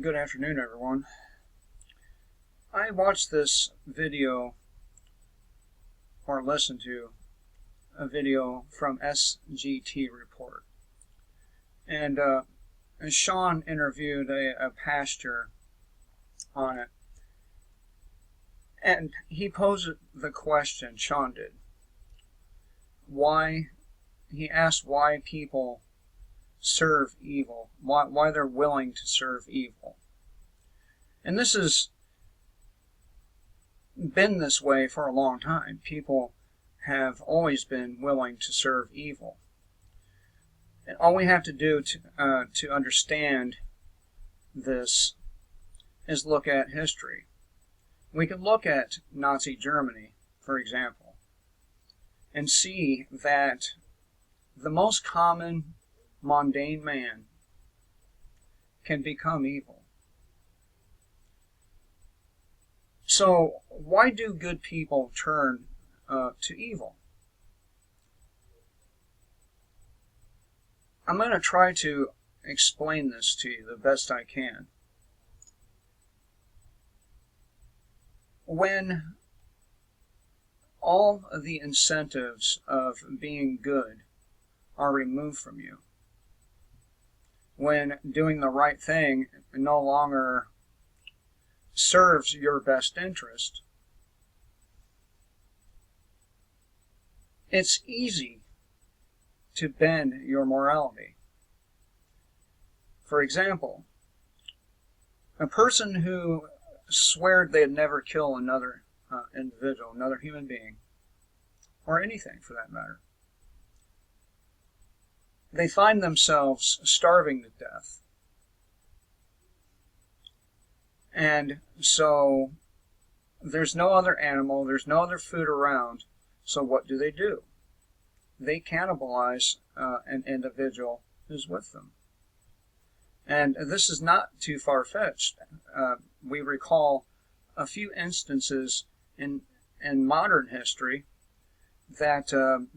Good afternoon, everyone. I watched this video or listened to a video from SGT Report, and Sean interviewed a pastor on it, and he posed the question, Sean did, he asked why people serve evil, why they're willing to serve evil. And this has been this way for a long time. People have always been willing to serve evil. And all we have to do to understand this is look at history. We can look at Nazi Germany, for example, and see that the most common, mundane man can become evil. So why do good people turn to evil? I'm going to try to explain this to you the best I can. When all of the incentives of being good are removed from you, when doing the right thing no longer serves your best interest, it's easy to bend your morality. For example, a person who swore they'd never kill another individual, another human being, or anything for that matter, they find themselves starving to death. And so there's no other animal, there's no other food around, so what do? They cannibalize an individual who's with them. And this is not too far-fetched. We recall a few instances in modern history that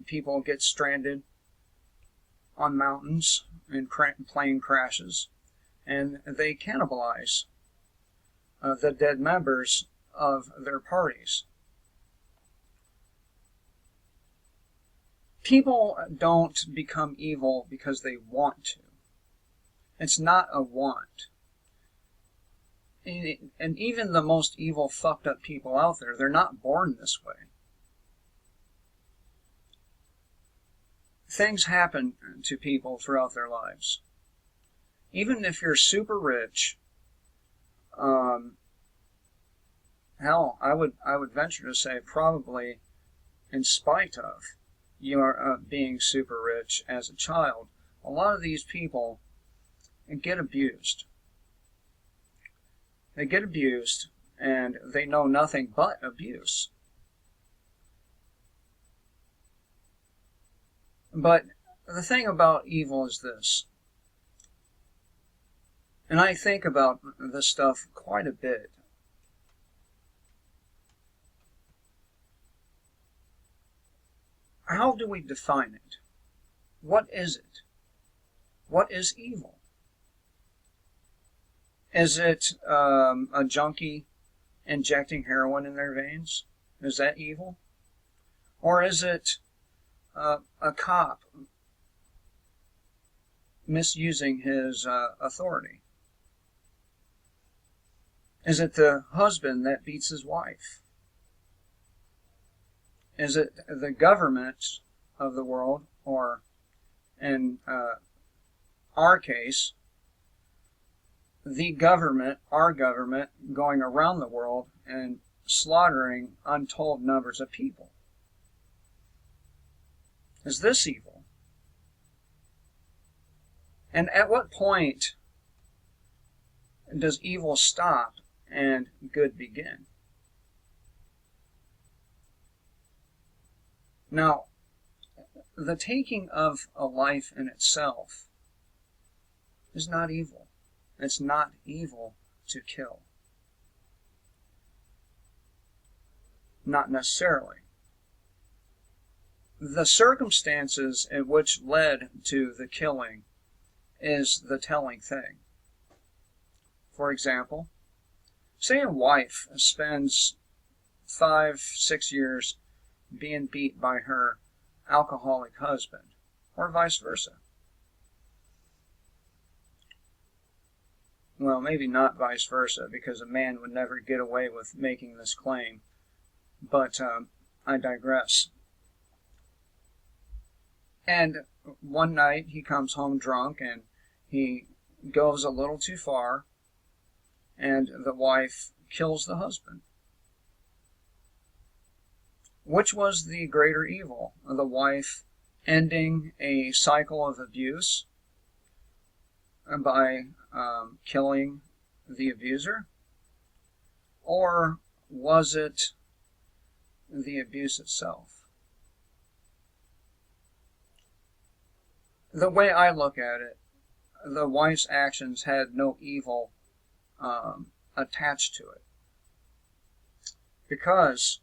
people get stranded on mountains in plane crashes, and they cannibalize the dead members of their parties. People don't become evil because they want to. It's not a want. And even the most evil, fucked up people out there, they're not born this way. Things happen to people throughout their lives. Even if you're super rich, hell, I would venture to say probably in spite of your being super rich as a child, a lot of these people get abused. They get abused, and they know nothing but abuse. But the thing about evil is this, and I think about this stuff quite a bit. How do we define it? What is it? What is evil? Is it a junkie injecting heroin in their veins? Is that evil? Or is it a cop misusing his authority? Is it the husband that beats his wife? Is it the government of the world, or in our case, the government, our government, going around the world and slaughtering untold numbers of people? Is this evil? And at what point does evil stop and good begin? Now, the taking of a life in itself is not evil. It's not evil to kill. Not necessarily. The circumstances in which led to the killing is the telling thing. For example, say a wife spends 5, 6 years being beat by her alcoholic husband, or vice versa. Well, maybe not vice versa, because a man would never get away with making this claim, but I digress. And one night he comes home drunk and he goes a little too far, and the wife kills the husband. Which was the greater evil? The wife ending a cycle of abuse by killing the abuser? Or was it the abuse itself? The way I look at it, the wife's actions had no evil attached to it, because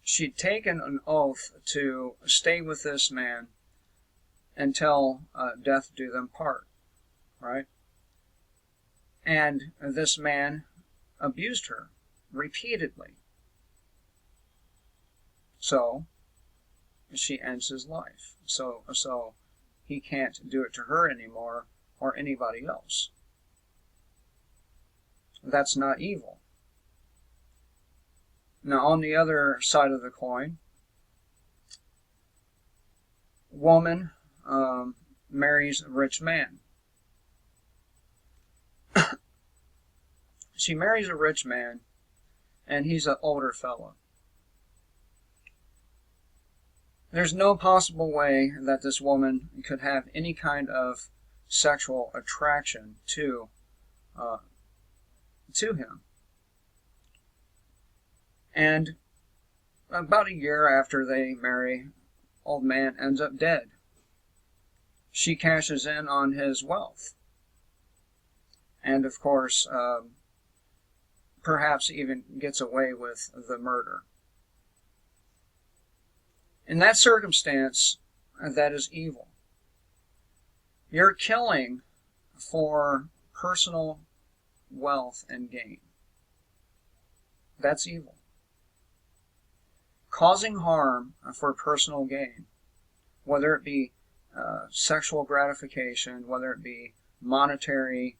she'd taken an oath to stay with this man until death do them part, right? And this man abused her repeatedly. So she ends his life. So he can't do it to her anymore, or anybody else. That's not evil. Now, on the other side of the coin, woman marries a rich man. She marries a rich man, and he's an older fellow. There's no possible way that this woman could have any kind of sexual attraction to him. And about a year after they marry, old man ends up dead. She cashes in on his wealth. And of course, perhaps even gets away with the murder. In that circumstance, that is evil. You're killing for personal wealth and gain. That's evil. Causing harm for personal gain, whether it be sexual gratification, whether it be monetary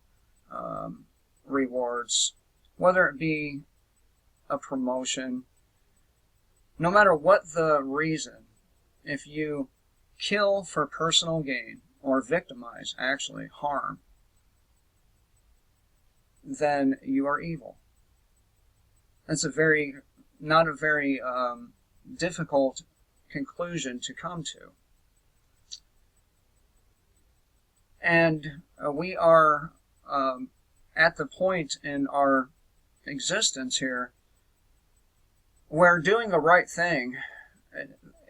rewards, whether it be a promotion, no matter what the reason, if you kill for personal gain, or victimize, actually, harm, then you are evil. That's not a very difficult conclusion to come to. And we are at the point in our existence here where doing the right thing,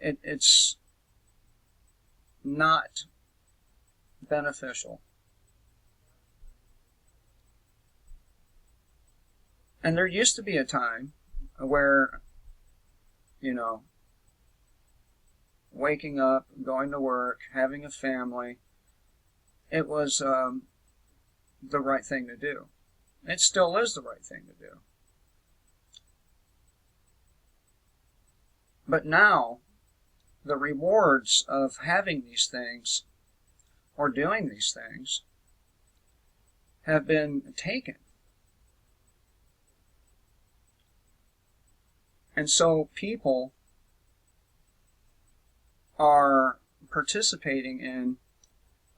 it's not beneficial. And there used to be a time where, waking up, going to work, having a family, it was the right thing to do. It still is the right thing to do. But now, the rewards of having these things, or doing these things, have been taken. And so people are participating in,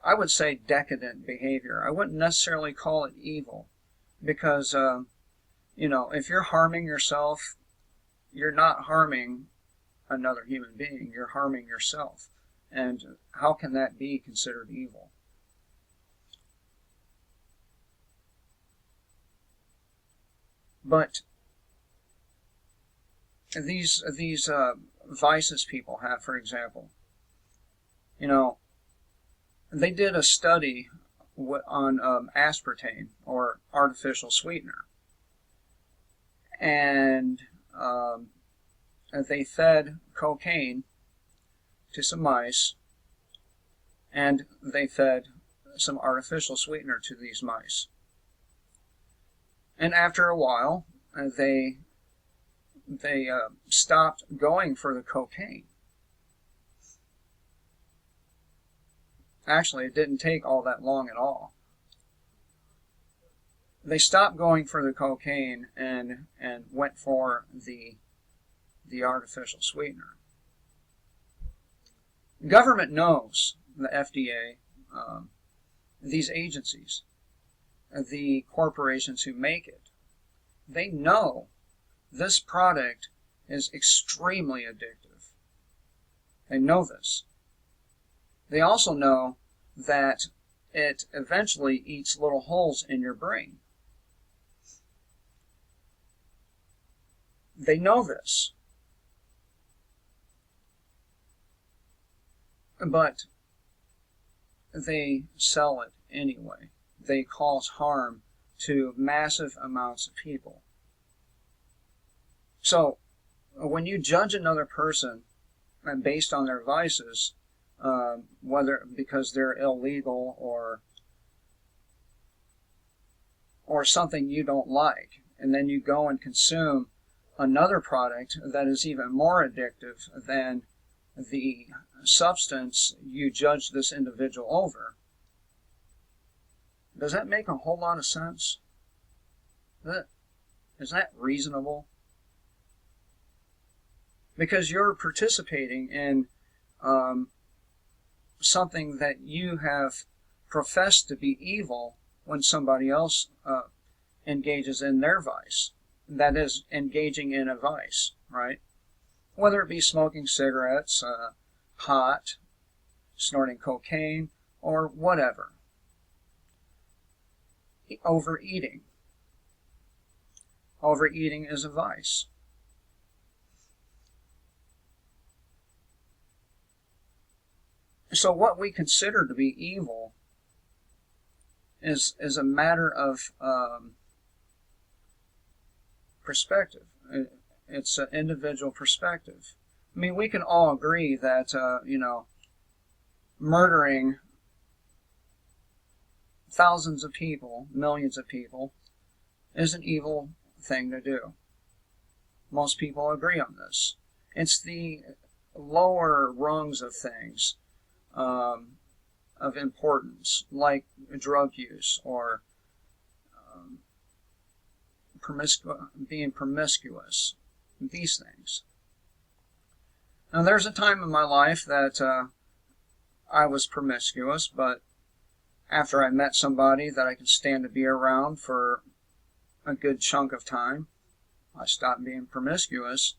I would say, decadent behavior. I wouldn't necessarily call it evil, because, if you're harming yourself, you're not harming another human being, you're harming yourself. And how can that be considered evil? But these vices people have, for example, they did a study on aspartame, or artificial sweetener, and they fed cocaine to some mice, and they fed some artificial sweetener to these mice. And after a while, they stopped going for the cocaine. Actually, it didn't take all that long at all. They stopped going for the cocaine and went for the artificial sweetener. Government knows, the FDA, these agencies, the corporations who make it, they know this product is extremely addictive. They know this. They also know that it eventually eats little holes in your brain. They know this. But they sell it anyway. They cause harm to massive amounts of people. So, when you judge another person based on their vices, whether because they're illegal or something you don't like, and then you go and consume another product that is even more addictive than the substance you judge this individual over, does that make a whole lot of sense? Is that reasonable? Because you're participating in something that you have professed to be evil when somebody else engages in their vice. That is, engaging in a vice, right? Whether it be smoking cigarettes, pot, snorting cocaine, or whatever. Overeating. Overeating is a vice. So what we consider to be evil is a matter of perspective. It's an individual perspective. I mean, we can all agree that, murdering thousands of people, millions of people, is an evil thing to do. Most people agree on this. It's the lower rungs of things of importance, like drug use or being promiscuous, these things. Now, there's a time in my life that I was promiscuous, but after I met somebody that I could stand to be around for a good chunk of time, I stopped being promiscuous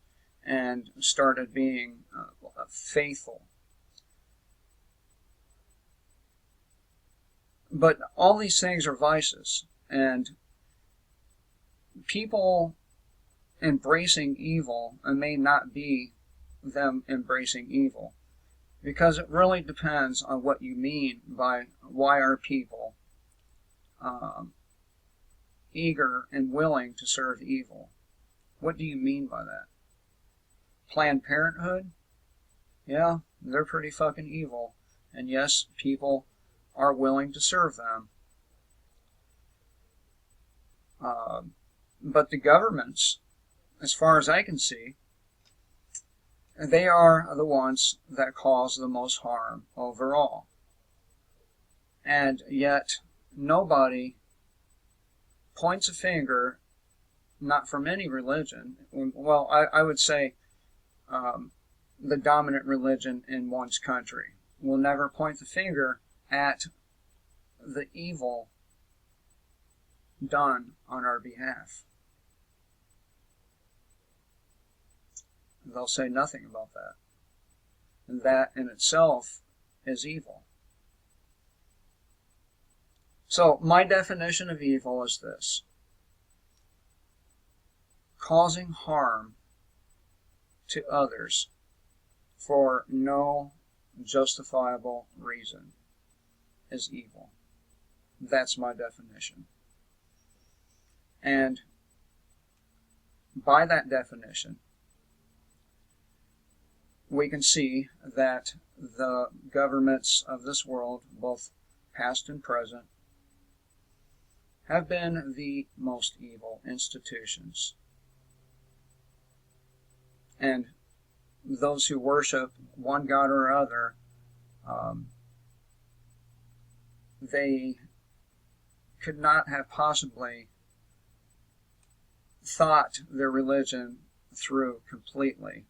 and started being faithful. But all these things are vices, and people embracing evil may not be them embracing evil, because it really depends on what you mean by why are people eager and willing to serve evil. What do you mean by that? Planned Parenthood? Yeah, they're pretty fucking evil, and yes, people are willing to serve them. But the governments, as far as I can see, they are the ones that cause the most harm overall. And yet, nobody points a finger, not from any religion. Well, I would say the dominant religion in one's country will never point the finger at the evil done on our behalf. They'll say nothing about that. And that in itself is evil. So, my definition of evil is this: causing harm to others for no justifiable reason is evil. That's my definition. And by that definition, we can see that the governments of this world, both past and present, have been the most evil institutions. And those who worship one God or other, they could not have possibly thought their religion through completely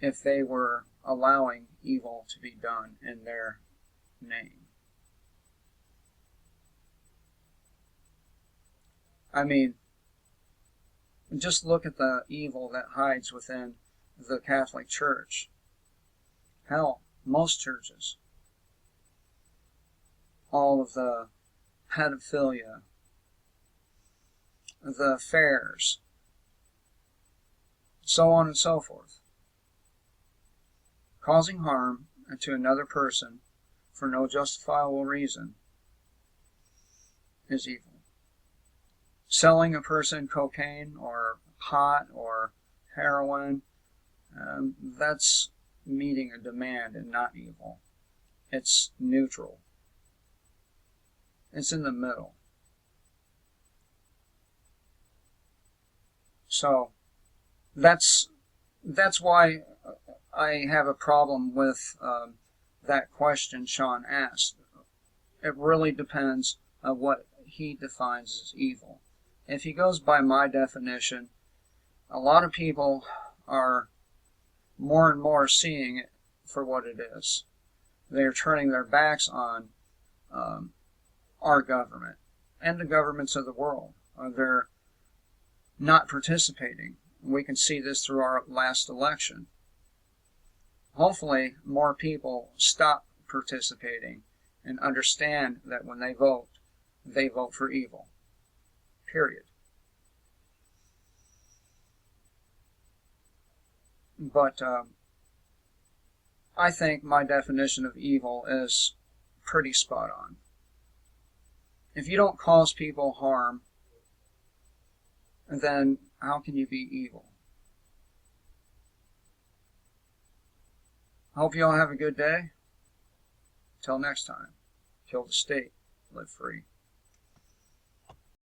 if they were allowing evil to be done in their name. I mean, just look at the evil that hides within the Catholic Church. Hell, most churches. All of the pedophilia, the affairs, so on and so forth. Causing harm to another person for no justifiable reason is evil. Selling a person cocaine or pot or heroin, that's meeting a demand and not evil. It's neutral. It's in the middle. So that's why I have a problem with that question Sean asked. It really depends on what he defines as evil. If he goes by my definition, a lot of people are more and more seeing it for what it is. They're turning their backs on our government and the governments of the world. They're not participating. We can see this through our last election. Hopefully, more people stop participating and understand that when they vote for evil. Period. But I think my definition of evil is pretty spot on. If you don't cause people harm, then how can you be evil? Hope you all have a good day. Till next time, kill the state, live free.